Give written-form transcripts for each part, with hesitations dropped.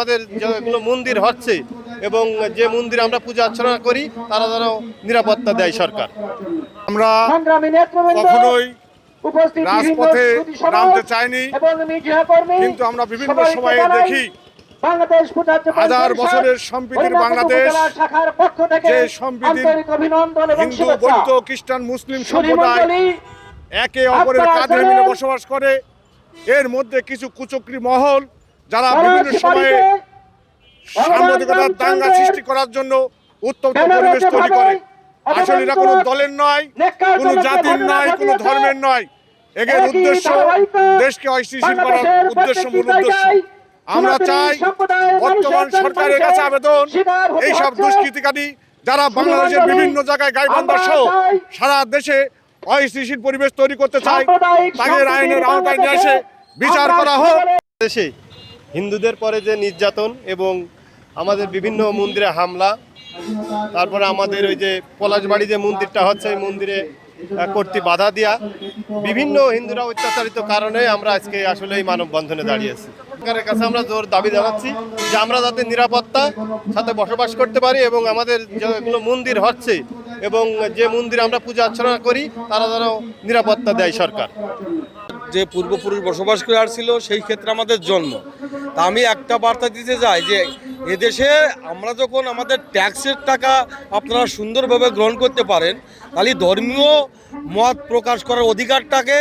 আমাদের যেগুলো মন্দির হচ্ছে এবং যে মন্দিরে আমরা পূজা অর্চনা করি তারা যেন নিরাপত্তা দেয় সরকার। আমরা কখনোই রাজপথে নামতে চাইনি, কিন্তু আমরা বিভিন্ন সময়ে দেখি হাজার বছরের সম্প্রীতির বাংলাদেশ, যে সম্প্রীতির হিন্দু, বৌদ্ধ, খ্রিস্টান, মুসলিম সম্প্রদায় একে অপরের কাঁধে মিলে বসবাস করে। এর মধ্যে কিছু কুচক্রী মহল যারা বিভিন্ন সময়ে সাংবাদিকতার দাঙ্গা সৃষ্টি করার জন্য উত্তপ্ত পরিবেশ তৈরি করে। আসলে এরা কোনো দলের নয়, কোনো জাতির নয়, কোনো ধর্মের নয়। এদের উদ্দেশ্য দেশকে অস্থিতিশীল করার উদ্দেশ্য, মূল উদ্দেশ্য। আমরা চাই বর্তমান সরকারের কাছে আবেদন, এইসব দুষ্কৃতিকারী যারা বাংলাদেশের বিভিন্ন জায়গায় গাইবান্ধা সহ সারা দেশে অস্থিতিশীল পরিবেশ তৈরি করতে চায়, তাদের আইনের আওতায় নিয়ে এসে বিচার করা হোক। দেশে হিন্দুদের পরে যে নির্যাতন এবং আমাদের বিভিন্ন মন্দিরে হামলা, তারপরে আমাদের ওই যে পলাশবাড়ি যে মন্দিরটা হচ্ছে এই মন্দিরে কর্তৃক বাধা দেওয়া, বিভিন্ন হিন্দুরা অত্যাচারিত কারণে আমরা আজকে আসলে এই মানববন্ধনে দাঁড়িয়েছি। সরকারের কাছে আমরা জোর দাবি জানাচ্ছি যে আমরা যাতে নিরাপত্তা সাথে বসবাস করতে পারি এবং আমাদের যেগুলো মন্দির হচ্ছে এবং যে মন্দিরে আমরা পূজা অর্চনা করি তারা যেন নিরাপত্তা দেয় সরকার। যে পূর্বপুরুষ বসবাস করে আসছিল সেই ক্ষেত্রে আমাদের জন্ম। তা আমি একটা বার্তা দিতে চাই যে এদেশে আমরা যখন আমাদের ট্যাক্সের টাকা আপনারা সুন্দরভাবে গ্রহণ করতে পারেন, তাহলে ধর্মীয় মত প্রকাশ করার অধিকারটাকে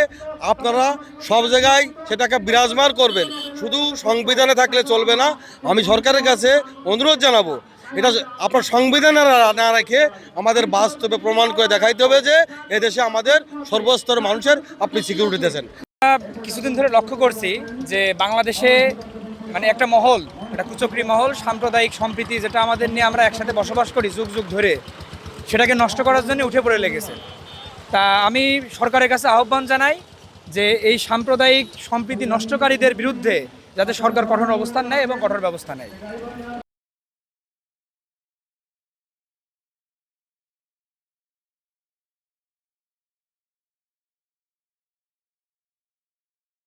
আপনারা সব জায়গায় সেটাকে বিরাজমান করবেন, শুধু সংবিধানে থাকলে চলবে না। আমি সরকারের কাছে অনুরোধ জানাবো, এটা আপনার সংবিধানে না রেখে আমাদের বাস্তবে প্রমাণ করে দেখাইতে হবে যে এদেশে আমাদের সর্বস্তর মানুষের আপনি সিকিউরিটি দিয়েছেন। কিছুদিন ধরে লক্ষ্য করছি যে বাংলাদেশে মানে একটা মহল, একটা কুচক্রী মহল, সাম্প্রদায়িক সম্প্রীতি যেটা আমাদের নিয়ে আমরা একসাথে বসবাস করি যুগ যুগ ধরে, সেটাকে নষ্ট করার জন্য উঠে পড়ে লেগেছে। তা আমি সরকারের কাছে আহ্বান জানাই যে এই সাম্প্রদায়িক সম্প্রীতি নষ্টকারীদের বিরুদ্ধে যাতে সরকার কঠোর অবস্থান নেয় এবং কঠোর ব্যবস্থা নেয়।